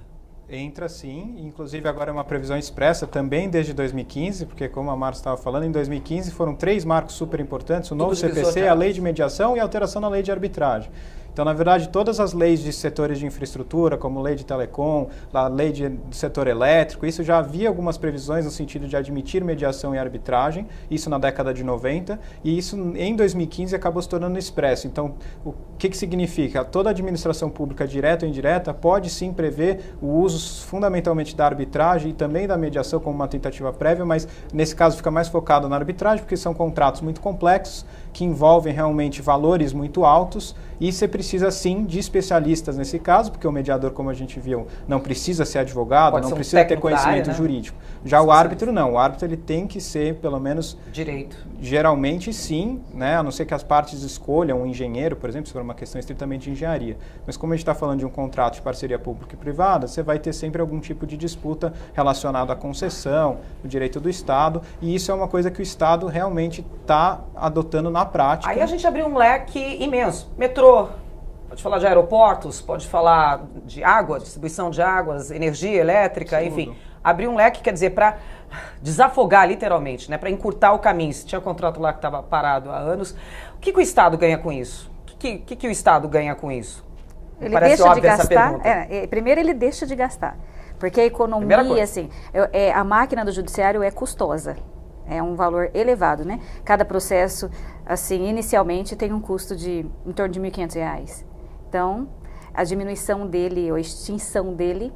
Entra sim, inclusive agora é uma previsão expressa também desde 2015, porque como a Marcia estava falando, em 2015 foram 3 marcos super importantes, o novo CPC, a lei de mediação e a alteração na lei de arbitragem. Então, na verdade, todas as leis de setores de infraestrutura, como lei de telecom, a lei do setor elétrico, isso já havia algumas previsões no sentido de admitir mediação e arbitragem, isso na década de 90, e isso em 2015 acabou se tornando expresso. Então, o que significa? Toda administração pública, direta ou indireta, pode sim prever o uso fundamentalmente da arbitragem e também da mediação como uma tentativa prévia, mas nesse caso fica mais focado na arbitragem, porque são contratos muito complexos que envolvem realmente valores muito altos, e você precisa sim de especialistas nesse caso, porque o mediador, como a gente viu, não precisa ser advogado, não precisa ter conhecimento jurídico. Já o árbitro não, o árbitro ele tem que ser pelo menos... Direito. Geralmente sim, né? A não ser que as partes escolham um engenheiro, por exemplo, se for uma questão estritamente de engenharia. Mas como a gente está falando de um contrato de parceria pública e privada, você vai ter sempre algum tipo de disputa relacionado à concessão, o direito do Estado, e isso é uma coisa que o Estado realmente está adotando na prática. Aí a gente abriu um leque imenso. Metrô, pode falar de aeroportos, pode falar de água, distribuição de águas, energia elétrica, enfim. Abriu um leque, quer dizer, para desafogar literalmente, né, para encurtar o caminho. Se tinha um contrato lá que estava parado há anos, o que o Estado ganha com isso? O que o Estado ganha com isso? Ele deixa de gastar, primeiro ele deixa de gastar, porque a economia, assim, a máquina do judiciário é custosa, é um valor elevado, né? Cada processo, assim, inicialmente tem um custo de em torno de R$ 1.500. Então, a diminuição dele ou a extinção dele,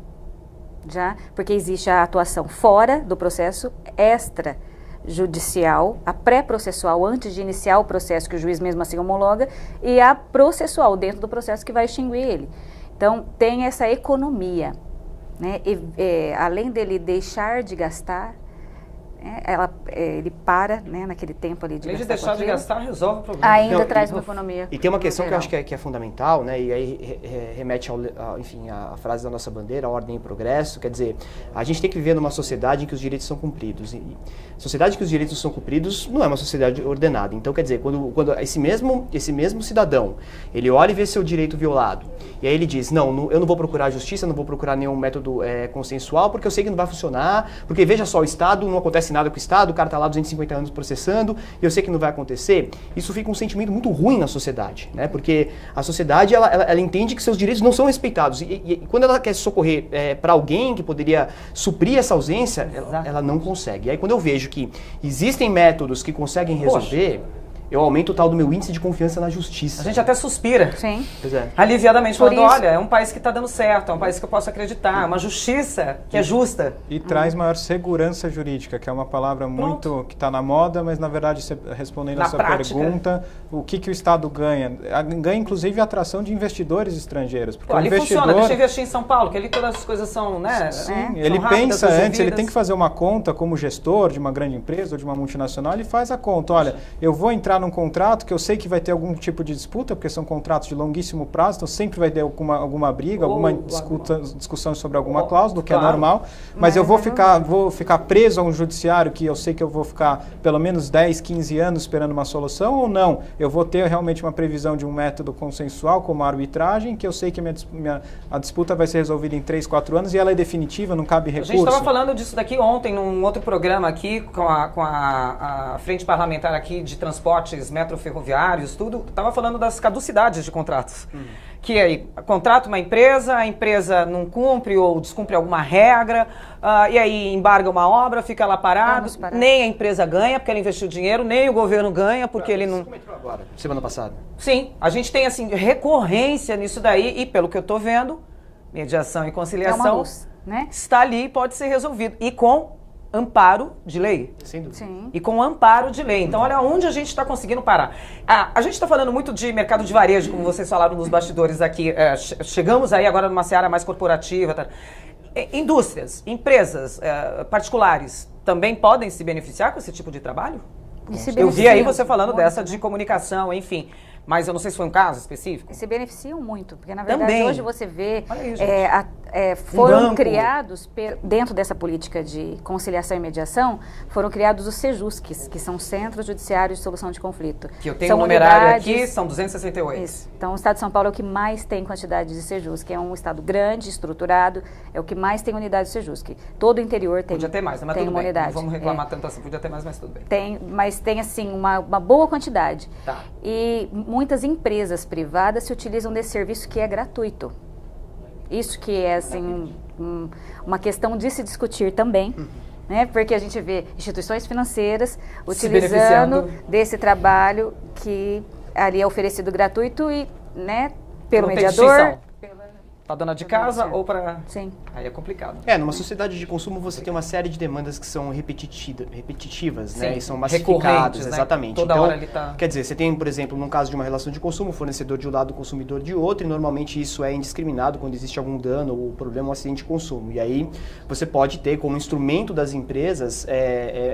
já, porque existe a atuação fora do processo extrajudicial, a pré-processual, antes de iniciar o processo, que o juiz mesmo assim homologa, e a processual, dentro do processo que vai extinguir ele. Então, tem essa economia, né? Além dele deixar de gastar, ele para, né, naquele tempo ali de gastar. Além de deixar de gastar, resolve o problema. Ainda traz uma economia. E tem uma questão que eu acho que é fundamental, né, e aí remete enfim, à frase da nossa bandeira, a ordem e progresso. Quer dizer, a gente tem que viver numa sociedade em que os direitos são cumpridos. E sociedade em que os direitos são cumpridos não é uma sociedade ordenada. Então, quer dizer, quando esse mesmo cidadão, ele olha e vê seu direito violado, e aí ele diz, não, eu não vou procurar justiça, não vou procurar nenhum método consensual, porque eu sei que não vai funcionar, porque veja só, o Estado não acontece nada com o Estado, o cara está lá 250 anos processando, e eu sei que não vai acontecer. Isso fica um sentimento muito ruim na sociedade, né? Porque a sociedade, ela entende que seus direitos não são respeitados, e quando ela quer socorrer para alguém que poderia suprir essa ausência, ela não consegue. E aí quando eu vejo que existem métodos que conseguem resolver, eu aumento o tal do meu índice de confiança na justiça. A gente até suspira. Sim. Pois é. Aliviadamente, falando, olha, é um país que está dando certo, é um país que eu posso acreditar, é uma justiça que é justa. E traz maior segurança jurídica, que é uma palavra muito que está na moda, mas na verdade, respondendo a sua pergunta, o que o Estado ganha? Ganha inclusive a atração de investidores estrangeiros. Porque ali funciona, deixa eu investir em São Paulo, que ali todas as coisas são, né? Sim, ele pensa antes, ele tem que fazer uma conta como gestor de uma grande empresa ou de uma multinacional, ele faz a conta, olha, eu vou entrar num contrato que eu sei que vai ter algum tipo de disputa, porque são contratos de longuíssimo prazo, então sempre vai ter alguma briga, alguma discussão sobre alguma cláusula, o que é normal, mas eu vou ficar preso a um judiciário que eu sei que eu vou ficar pelo menos 10, 15 anos esperando uma solução, ou não? Eu vou ter realmente uma previsão de um método consensual, como a arbitragem, que eu sei que a disputa vai ser resolvida em 3, 4 anos e ela é definitiva, não cabe recurso. A gente estava falando disso daqui ontem, num outro programa aqui, com a Frente Parlamentar aqui de Transportes metroferroviários, tudo, estava falando das caducidades de contratos. Que aí, contrata uma empresa, a empresa não cumpre ou descumpre alguma regra, e aí embarga uma obra, fica lá parado, nem a empresa ganha, porque ela investiu dinheiro, nem o governo ganha, porque ele não... Como entrou agora, semana passada? Sim, a gente tem, assim, recorrência nisso daí, e pelo que eu estou vendo, mediação e conciliação, é uma luz, né? Está ali e pode ser resolvido. E com amparo de lei. Sem dúvida. Sim. E com amparo de lei. Então, olha onde a gente está conseguindo parar. A gente está falando muito de mercado de varejo, como vocês falaram nos bastidores aqui. Chegamos aí agora numa seara mais corporativa. Tá? Indústrias, empresas particulares também podem se beneficiar com esse tipo de trabalho? Eu vi aí você falando dessa de comunicação, enfim. Mas eu não sei se foi um caso específico. E se beneficiam muito, porque na verdade hoje você vê, aí, foram criados, dentro dessa política de conciliação e mediação, foram criados os CEJUSCs, que são Centros Judiciários de Solução de Conflito. Que eu tenho um numerário aqui, são 268. Isso. Então o Estado de São Paulo é o que mais tem quantidade de CEJUSC, é um Estado grande, estruturado, é o que mais tem unidade de CEJUSC. Todo o interior tem. Podia ter mais, mas tem tudo uma bem. unidade. Não vamos reclamar tanto assim, podia ter mais, mas tudo bem. Mas tem assim uma boa quantidade. Tá. E muitas empresas privadas se utilizam desse serviço que é gratuito. Isso que é assim uma questão de se discutir também, né? Porque a gente vê instituições financeiras utilizando desse trabalho que ali é oferecido gratuito e, né, pelo mediador, Pra dona de casa ou para... Sim. Aí é complicado. Numa sociedade de consumo você tem uma série de demandas que são repetitivas, né? Sim. E são massificadas, né? exatamente. Toda hora ele tá... Quer dizer, você tem, por exemplo, num caso de uma relação de consumo, o fornecedor de um lado, o consumidor de outro, e normalmente isso é indiscriminado quando existe algum dano ou problema, um acidente de consumo. E aí você pode ter como instrumento das empresas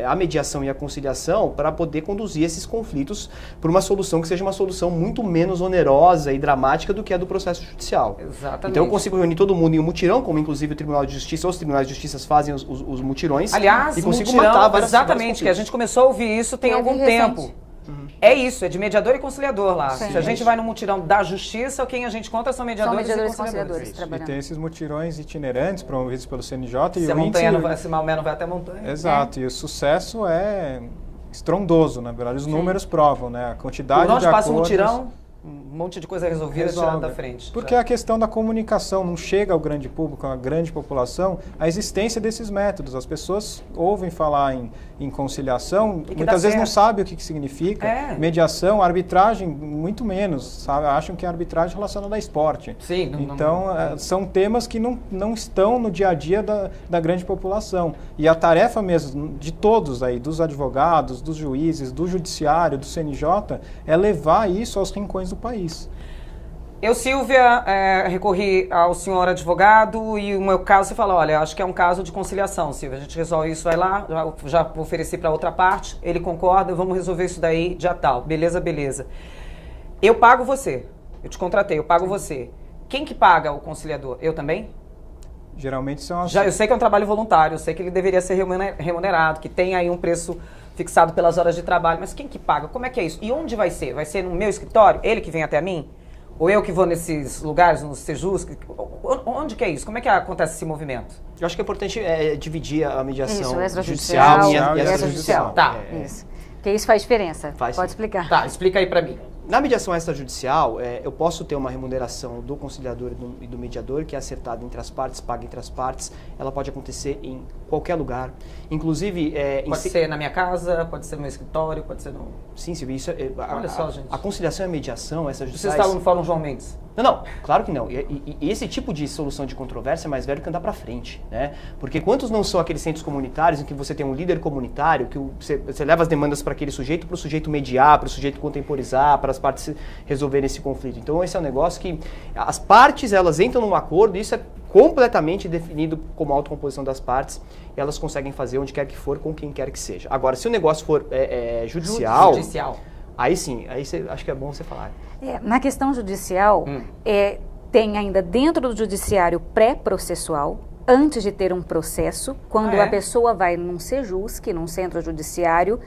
a mediação e a conciliação para poder conduzir esses conflitos por uma solução que seja uma solução muito menos onerosa e dramática do que a do processo judicial. Exatamente. Então eu consigo reunir todo mundo em um mutirão, como inclusive o Tribunal de Justiça ou os tribunais de justiça fazem os mutirões. Aliás, e consigo mutirão, matar várias exatamente, que a gente começou a ouvir isso tem algum tempo. É isso, é de mediador e conciliador lá. Sim, se a gente vai no mutirão da justiça, quem a gente conta são mediadores e conciliadores. E tem esses mutirões itinerantes promovidos pelo CNJ. Se a montanha não vai, se Maomé não vai até a montanha. Exato, e o sucesso é estrondoso, na verdade. Os números provam, né? A quantidade de acordos... Por onde passa o mutirão, um monte de coisa resolvida tirada da frente. Porque a questão da comunicação não chega ao grande público, à grande população, a existência desses métodos. As pessoas ouvem falar em conciliação, muitas vezes não sabem o que significa. Mediação, arbitragem, muito menos. Sabe? Acham que é arbitragem relacionada a esporte. Sim, então, são temas que não estão no dia a dia da grande população. E a tarefa mesmo de todos aí, dos advogados, dos juízes, do judiciário, do CNJ, é levar isso aos rincões do país. Eu, Silvia, recorri ao senhor advogado e o meu caso, você fala, olha, acho que é um caso de conciliação, Silvia, a gente resolve isso, vai lá, já ofereci para outra parte, ele concorda, vamos resolver isso daí, dia tal, beleza, beleza. Eu pago você, eu te contratei, eu pago você. Quem que paga o conciliador? Eu também? Geralmente são as... Eu sei que é um trabalho voluntário, eu sei que ele deveria ser remunerado, que tem aí um preço fixado pelas horas de trabalho, mas quem que paga? Como é que é isso? E onde vai ser? Vai ser no meu escritório? Ele que vem até mim? Ou eu que vou nesses lugares, nos Sejus? Onde que é isso? Como é que acontece esse movimento? Eu acho que é importante dividir a mediação judicial e extrajudicial. Tá. Isso. Porque isso faz diferença. Pode explicar. Tá, explica aí pra mim. Na mediação extrajudicial, eu posso ter uma remuneração do conciliador e do mediador, que é acertada entre as partes, paga entre as partes. Ela pode acontecer em qualquer lugar. Inclusive... pode ser na minha casa, pode ser no meu escritório, pode ser no... Sim, Silvio, isso olha só, gente. A conciliação e a mediação extrajudiciais... Você estava no Fórum João Mendes? Não, claro que não. E esse tipo de solução de controvérsia é mais velho que andar para frente, né? Porque quantos não são aqueles centros comunitários em que você tem um líder comunitário, que você leva as demandas para aquele sujeito, para o sujeito mediar, para o sujeito contemporizar, para as partes resolverem esse conflito. Então esse é um negócio que as partes, elas entram num acordo, e isso é completamente definido como autocomposição das partes, e elas conseguem fazer onde quer que for, com quem quer que seja. Agora, se o negócio for judicial... Aí sim, acho que é bom você falar. Na questão judicial, tem ainda dentro do judiciário pré-processual, antes de ter um processo, quando a pessoa vai num Sejusc, num centro judiciário,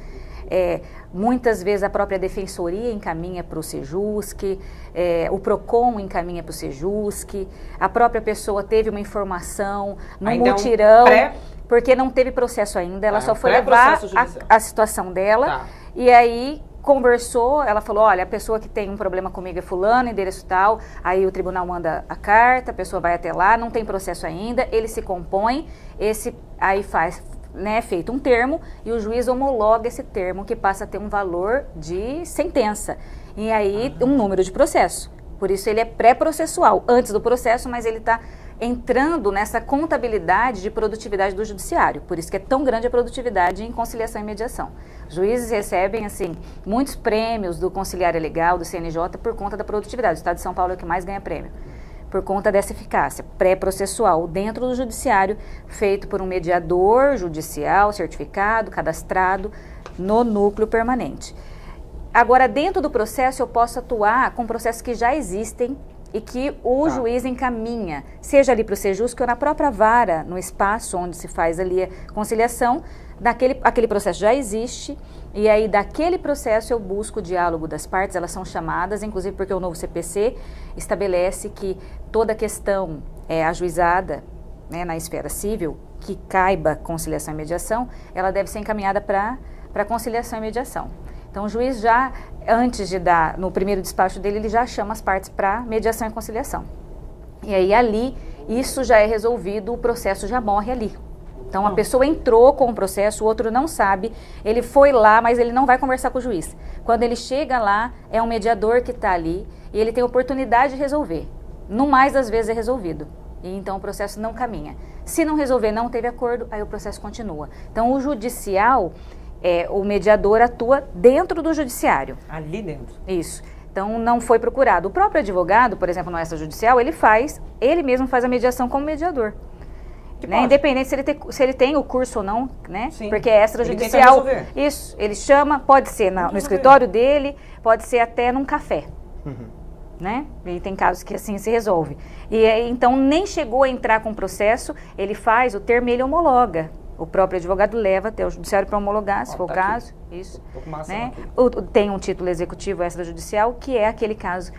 muitas vezes a própria defensoria encaminha para o Sejusc, o PROCON encaminha para o Sejusc, a própria pessoa teve uma informação no mutirão, porque não teve processo ainda, ela só foi levar a situação dela, e aí conversou, ela falou, olha, a pessoa que tem um problema comigo é fulano, endereço tal, aí o tribunal manda a carta, a pessoa vai até lá, não tem processo ainda, ele se compõe, aí faz, feito um termo, e o juiz homologa esse termo, que passa a ter um valor de sentença, e aí um número de processo. Por isso ele é pré-processual, antes do processo, mas ele está entrando nessa contabilidade de produtividade do judiciário. Por isso que é tão grande a produtividade em conciliação e mediação. Juízes recebem, assim, muitos prêmios do Conciliário Legal, do CNJ, por conta da produtividade. O Estado de São Paulo é o que mais ganha prêmio, por conta dessa eficácia pré-processual dentro do judiciário, feito por um mediador judicial, certificado, cadastrado, no núcleo permanente. Agora, dentro do processo, eu posso atuar com processos que já existem e que o juiz encaminha, seja ali para o Sejusc ou na própria vara, no espaço onde se faz ali a conciliação, aquele processo já existe, e aí daquele processo eu busco o diálogo das partes, elas são chamadas, inclusive porque o novo CPC estabelece que toda questão ajuizada, na esfera civil, que caiba conciliação e mediação, ela deve ser encaminhada para conciliação e mediação. Então, o juiz já, antes de dar, no primeiro despacho dele, ele já chama as partes para mediação e conciliação. E aí, ali, isso já é resolvido, o processo já morre ali. Então, a pessoa entrou com o processo, o outro não sabe, ele foi lá, mas ele não vai conversar com o juiz. Quando ele chega lá, é um mediador que está ali e ele tem oportunidade de resolver. no mais das vezes é resolvido. E então o processo não caminha. Se não resolver, não teve acordo, aí o processo continua. Então o judicial, o mediador atua dentro do judiciário. Ali dentro. Isso. Então não foi procurado. O próprio advogado, por exemplo, no extrajudicial, ele mesmo faz a mediação como mediador. Né? Independente se ele tem o curso ou não, né? Sim. Porque é extrajudicial. Isso, ele chama, pode ser no escritório dele, pode ser até num café. Né? E tem casos que assim se resolve. E então nem chegou a entrar com o processo, ele faz o termo, ele homologa. O próprio advogado leva até o judiciário para homologar, se for o caso. Aqui. Isso. Né? Tem um título executivo extrajudicial, que é aquele caso,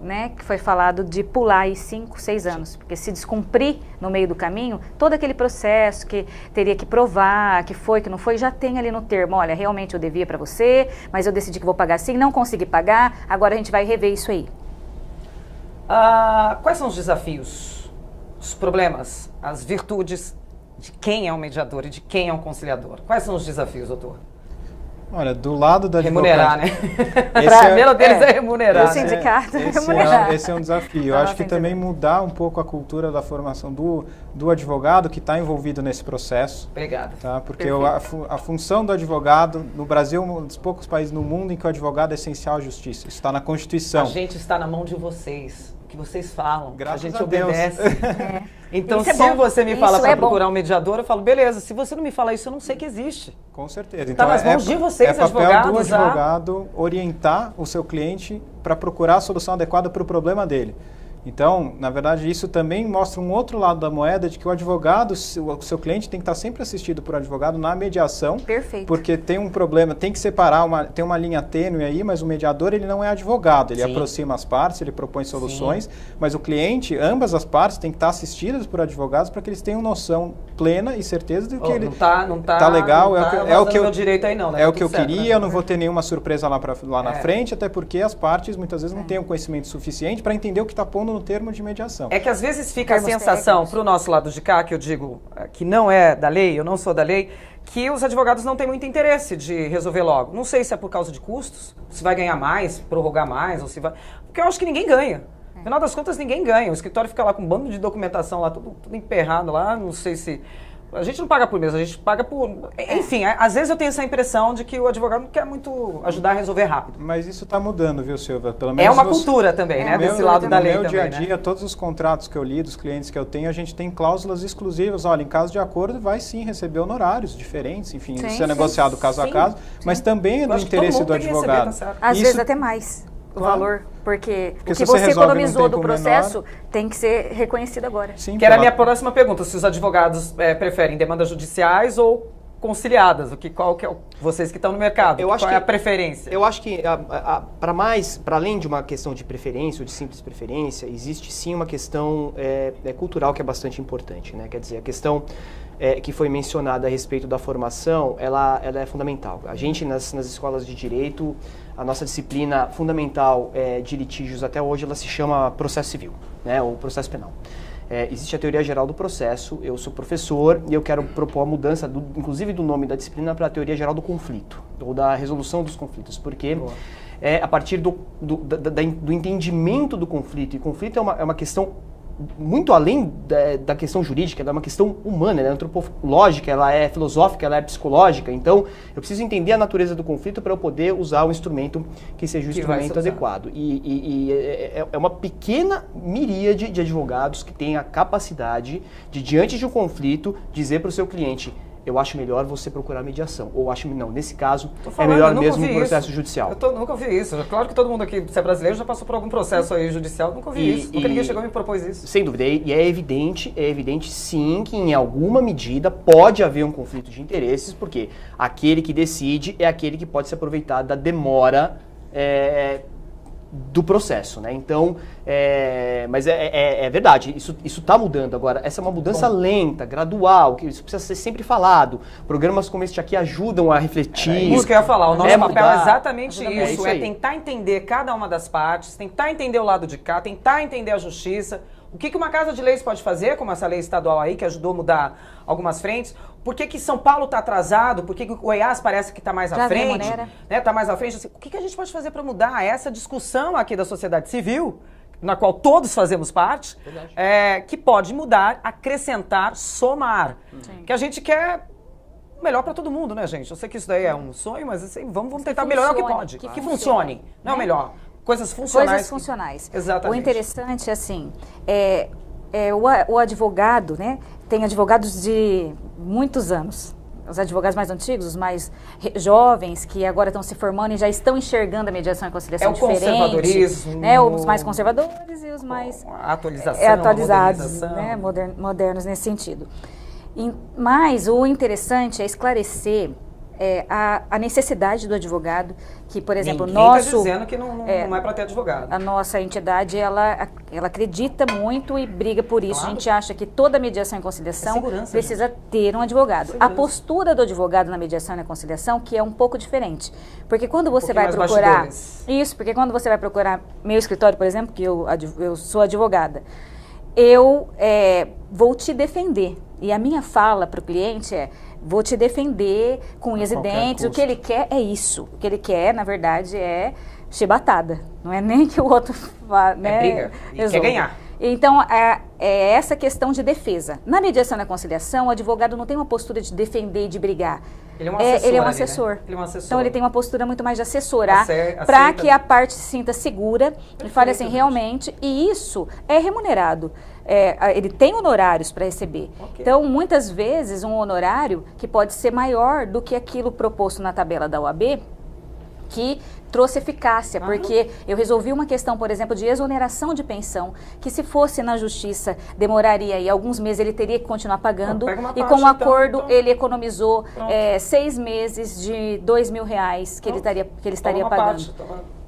né, que foi falado de pular aí 5, 6 anos. Porque se descumprir no meio do caminho, todo aquele processo que teria que provar, que foi, que não foi, já tem ali no termo, olha, realmente eu devia para você, mas eu decidi que vou pagar assim, não consegui pagar, agora a gente vai rever isso aí. Quais são os desafios, os problemas, as virtudes de quem é um mediador e de quem é um conciliador? Quais são os desafios, doutor? Olha, do lado da remunerar, né? O primeiro deles é remunerar. O sindicato é remunerar. Esse é um desafio. Eu acho que também mudar um pouco a cultura da formação do advogado que está envolvido nesse processo. Obrigado. Tá? Porque a função do advogado, no Brasil, um dos poucos países no mundo em que o advogado é essencial à justiça. Isso está na Constituição. A gente está na mão de vocês. O que vocês falam, graças a gente a Deus. obedece. Então, se você me fala para procurar um mediador, eu falo, beleza, se você não me fala isso, eu não sei que existe. Com certeza. Então, nas mãos de vocês, advogados. É papel do advogado orientar o seu cliente para procurar a solução adequada para o problema dele. Então, na verdade, isso também mostra um outro lado da moeda de que o advogado, o seu cliente tem que estar sempre assistido por um advogado na mediação. Perfeito. Porque tem um problema, tem que separar, tem uma linha tênue aí, mas o mediador ele não é advogado, ele aproxima as partes, ele propõe soluções, mas o cliente, ambas as partes têm que estar assistidas por advogados para que eles tenham noção plena e certeza de que ele tá legal, é o que eu direito aí não, né? É o que eu queria, eu não vou ter nenhuma surpresa lá na frente, até porque as partes muitas vezes não têm o conhecimento suficiente para entender o que está pondo no termo de mediação. É que às vezes fica a sensação, para o nosso lado de cá, que eu digo que não é da lei, eu não sou da lei, que os advogados não têm muito interesse de resolver logo. Não sei se é por causa de custos, se vai ganhar mais, prorrogar mais, ou se vai... Porque eu acho que ninguém ganha. No final das contas, ninguém ganha. O escritório fica lá com um bando de documentação lá, tudo emperrado lá, não sei se... A gente não paga por mês, a gente paga por... Enfim, às vezes eu tenho essa impressão de que o advogado não quer muito ajudar a resolver rápido. Mas isso está mudando, viu, Silvia? Pelo menos é uma cultura também, né? Desse lado da lei também, no meu dia a dia, todos os contratos que eu li, dos clientes que eu tenho, a gente tem cláusulas exclusivas. Olha, em caso de acordo, vai sim receber honorários diferentes, enfim, isso é negociado caso a caso, mas também é do interesse do advogado. Receber, às vezes até mais. O valor, porque o que você economizou do processo tem que ser reconhecido agora. Sim, que era a minha próxima pergunta, se os advogados preferem demandas judiciais ou conciliadas, qual que é vocês que estão no mercado, qual é a preferência? Eu acho que para além de uma questão de preferência ou de simples preferência, existe sim uma questão cultural que é bastante importante, né? Quer dizer, a questão que foi mencionada a respeito da formação, ela é fundamental. A gente nas escolas de direito, a nossa disciplina fundamental de litígios até hoje, ela se chama processo civil, né, ou processo penal. Existe a teoria geral do processo, eu sou professor e eu quero propor a mudança, inclusive do nome da disciplina, para a teoria geral do conflito, ou da resolução dos conflitos, porque a partir do entendimento do conflito, e conflito é uma questão muito além da questão jurídica, ela é uma questão humana, ela é antropológica, ela é filosófica, ela é psicológica. Então, eu preciso entender a natureza do conflito para eu poder usar o instrumento que seja o instrumento adequado. E é uma pequena miríade de advogados que tem a capacidade de, diante de um conflito, dizer para o seu cliente: eu acho melhor você procurar mediação. Ou acho, não, nesse caso, é melhor mesmo um processo judicial. Nunca ouvi isso. Claro que todo mundo aqui, se é brasileiro, já passou por algum processo aí judicial. Nunca ouvi isso. Nunca ninguém chegou e me propôs isso. Sem dúvida. E é evidente sim que em alguma medida pode haver um conflito de interesses, porque aquele que decide é aquele que pode se aproveitar da demora do processo, né? Então, mas é verdade, isso está mudando agora. Essa é uma mudança lenta, gradual, que isso precisa ser sempre falado. Programas como este aqui ajudam a refletir. Isso que eu ia falar, o nosso papel é exatamente isso, é tentar entender cada uma das partes, tentar entender o lado de cá, tentar entender a justiça. O que uma casa de leis pode fazer, como essa lei estadual aí, que ajudou a mudar algumas frentes? Por que São Paulo está atrasado? Por que o Goiás parece que está mais à frente? Está mais à frente. Assim, o que a gente pode fazer para mudar essa discussão aqui da sociedade civil, na qual todos fazemos parte, que pode mudar, acrescentar, somar. Que a gente quer melhor para todo mundo, né, gente? Eu sei que isso daí é um sonho, mas assim, vamos tentar melhorar o que pode. Que funcione, não é o melhor. Coisas funcionais. Coisas funcionais. Exatamente. O interessante, assim, o advogado, né, tem advogados de muitos anos. Os advogados mais antigos, os mais jovens, que agora estão se formando e já estão enxergando a mediação e conciliação diferente. É o conservadorismo. Né, os mais conservadores e os mais atualizados, né, modernos nesse sentido. Mas o interessante é esclarecer a necessidade do advogado, que, por exemplo, Ninguém está dizendo que não é para ter advogado. A nossa entidade, ela acredita muito e briga por isso. Claro. A gente acha que toda mediação e conciliação precisa ter um advogado. A postura do advogado na mediação e na conciliação, que é um pouco diferente. Porque quando você vai procurar... Isso, porque quando você vai procurar meu escritório, por exemplo, que eu sou advogada, eu vou te defender. E a minha fala para o cliente vou te defender com unhas e dentes. O que ele quer é isso. O que ele quer, na verdade, é chibatada. Não é nem que o outro vá, né, briga. E quer ganhar. Então, é essa questão de defesa. Na mediação e na conciliação, o advogado não tem uma postura de defender e de brigar. Ele é um assessor. Ele é um assessor. Ali, né? Ele é um assessor. Então, ele tem uma postura muito mais de assessorar para que a parte se sinta segura e fale assim, realmente, e isso é remunerado. Ele tem honorários para receber. Okay. Então, muitas vezes, um honorário que pode ser maior do que aquilo proposto na tabela da OAB, que trouxe eficácia, porque eu resolvi uma questão, por exemplo, de exoneração de pensão, que se fosse na justiça, demoraria aí alguns meses, ele teria que continuar pagando, e com o acordo ele economizou 6 meses de R$2.000 que ele estaria pagando.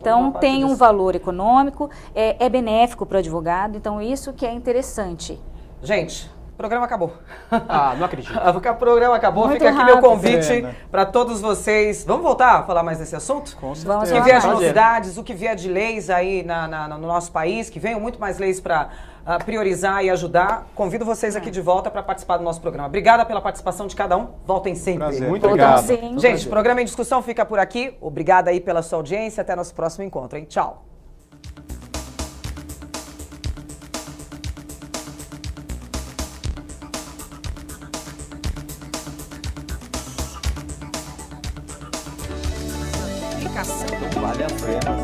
Então, tem um valor econômico, é benéfico para o advogado, então isso que é interessante. Gente, o programa acabou. Não acredito. O programa acabou. Muito Fica aqui rápido. meu convite para todos vocês. Vamos voltar a falar mais desse assunto? Com certeza. O que vier de novidades, o que vier de leis aí no nosso país, que venham muito mais leis para priorizar e ajudar. Convido vocês aqui de volta para participar do nosso programa. Obrigada pela participação de cada um. Voltem sempre. Prazer. Muito obrigado. Gente, o programa em discussão fica por aqui. Obrigada aí pela sua audiência. Até nosso próximo encontro, hein? Tchau. Vale a pena.